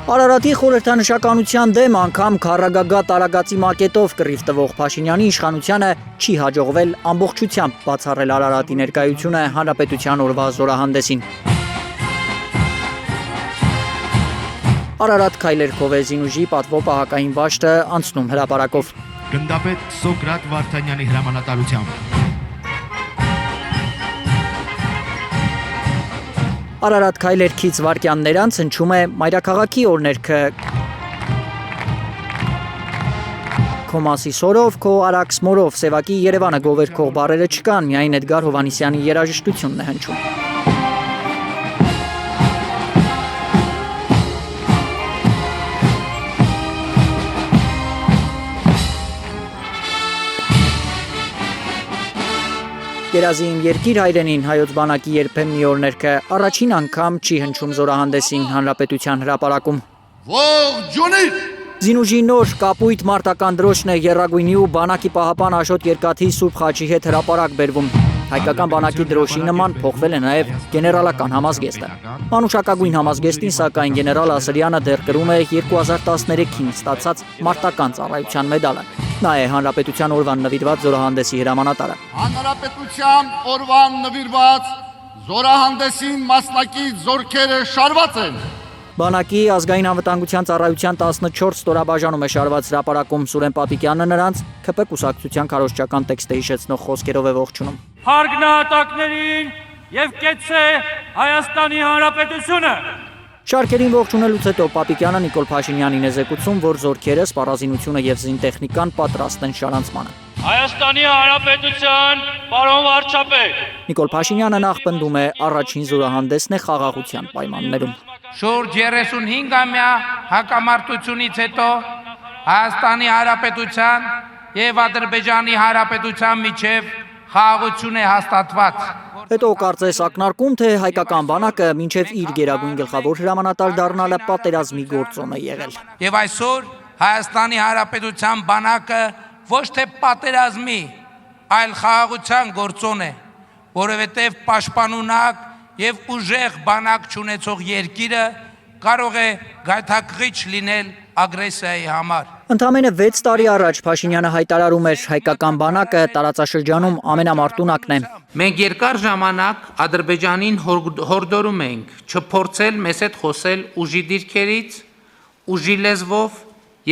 Արարատի խորհրդանշականության դեմ անգամ քարագագա տարագացի մակետով կռիվ տվող Փաշինյանի իշխանությանը չի հաջողվել ամբողջությամբ բացառել Արարատի ներկայությունը Հանրապետության օրվա զորահանդեսին։ Արարատ քայլերքով է զինուժի պատվո պահակային վաշտը անցնում հրապարակով։ Գնդապետ Սոկրատ Վարդանյանի հրամանատարությամբ։ Արարատ քայլերքից վարկյաններ անց հնչում է մայրաքաղաքի օրներքը։ Քո մասի սորով, քո արաքս մորով, Սևակի Երևանը գովերքող բառերը չկան, միայն Էդգար Հովհաննիսյանի երաժշտությունն է հնչում։ Երազի իմ երկիր հայրենին հայոց բանակի երբեմն մի օրներքը առաջին անգամ չի հնչում զորահանդեսին Հանրապետության հրապարակում։ Ողջունիր! Զինուժի նոր կապույտ մարտական դրոշն է Եռագույնի ու բանակի պահապան Աշոտ Երկաթի Սուրբ Խաչի հետ հրապարակ բերվում։ Հայկական բանակի դրոշի նման փոխվել է նաև գեներալական համազգեստը։ Մանուշակագույն համազգեստին սակայն գեներալ Ասրյանը դեռ կրում է 2013-ին ստացած մարտական ծառայության մեդալը։ Նա է Հանրապետության օրվան նվիրված զորահանդեսի հրամանատարը։ Հանրապետության օրվան նվիրված զորահանդեսին մասնակից զորքերը շարված են։ Բանակի ազգային անվտանգության ծառայության 14 ստորաբաժանում է շարված հրապարակում Սուրեն Պապիկյանը նրանց ՔՊ կուսակցության քարոզչական տեքստը հիշեցնող խոսքերով է ողջունում։ Հարգնահատակներին եւ կեցե Հայաստանի Հանրապետությունը։ Շարքերին ողջունելուց հետո Պապիկյանը Նիկոլ Փաշինյանին է զեկուցում, որ զորքերը, սպառազինությունը եւ զինտեխնիկան պատրաստ են շարանցմանը։ Հայաստանի Հանրապետության պարոն վարչապետ։ Նիկոլ Փաշինյանը նախ պնդում է առաջին զորահանդեսն է խաղաղության պայմաններում։ Շուրջ 35-ամյա հակամարտությունից հետո Հայաստանի Հանրապետության եւ Ադրբեջանի Հանրապետության միջև խաղաղություն է հաստատված։ Հետո կարծես ակնարկում, թե հայկական բանակը մինչև իր գերագույն գլխավոր հրամանատար դառնալը պատերազմի գործոն է եղել։ Եվ այսօր Հայաստանի Հանրապետության բանակը ոչ թե պատերազմի, այլ խաղաղության գործոն է, որովհետև պաշտպանունակ եւ ուժեղ բանակ չունեցող երկիրը կարող է գայթակղիչ լինել ագրեսիայի համար։ Ընդամենը 6 տարի առաջ Փաշինյանը հայտարարում էր հայկական բանակը տարածաշրջանում ամենամարտունակն է։ Մենք երկար ժամանակ Ադրբեջանին հորդորում ենք չփորձել մեզ հետ խոսել ուժի դիրքերից, ուժի լեզվով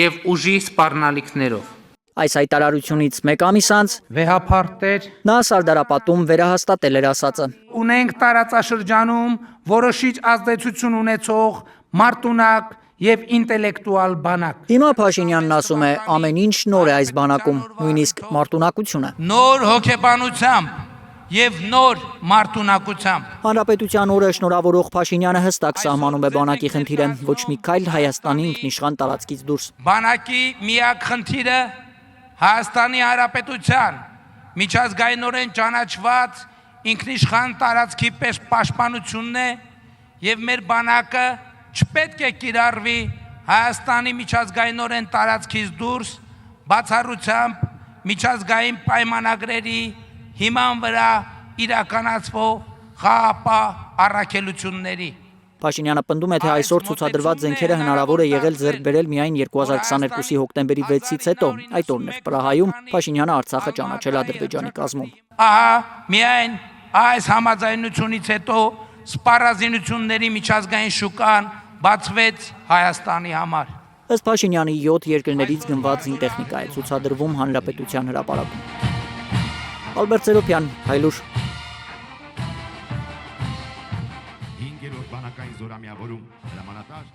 եւ ուժի սպառնալիքներով։ Այս հայտարարությունից մեկ ամիս անց Վեհափարտեր նա Սարդարապատում վերահաստատել էր ասածը։ Ունենք տարածաշրջանում որոշիչ ազդեցություն ունեցող մարտունակ եւ ինտելեկտուալ բանակ։ Հիմա Փաշինյանն ասում է ամեն ինչ նոր է այս բանակում, նույնիսկ մարտունակությունը։ Նոր հոգեբանությամբ եւ նոր մարտունակությամբ։ Հանրապետության օրը շնորհավորող Փաշինյանը հստակ սահմանում է բանակի խնդիրը, ոչ մի քայլ Հայաստանի ինքնիշխան տարածքից դուրս։ Բանակի միակ խնդիրը Հայաստանի Հանրապետության միջազգայինորեն ճանաչված ինքնիշխան տարածքի պես պաշտպանությունն է եւ մեր բանակը չպետք է կիրառվի Հայաստանի միջազգայինորեն տարածքից դուրս բացառությամբ միջազգային պայմանագրերի հիման վրա իրականացվող խաղաղապահ առաքելությունների։ Փաշինյանը պնդում է, թե այսօր ցուցադրված զենքերը հնարավոր է եղել ձեռք բերել միայն 2022-ի հոկտեմբերի 6-ից հետո։ Այդ օրն էր Պրահայում Փաշինյանը Արցախը ճանաչել Ադրբեջանի կազմում։ Ահա միայն այս համաձայնությունից հետո սպառազինությունների միջազգային շուկան բացվեց Հայաստանի համար։ Ըստ Փաշինյանի 7 երկրներից գնված զինտեխնիկա է ցուցադրվում Հանրապետության հրապարակում։ Ալբերտ Սերոպյան, Հայլուր։ 5-րդ բանակային զորամիավորում հրամանատար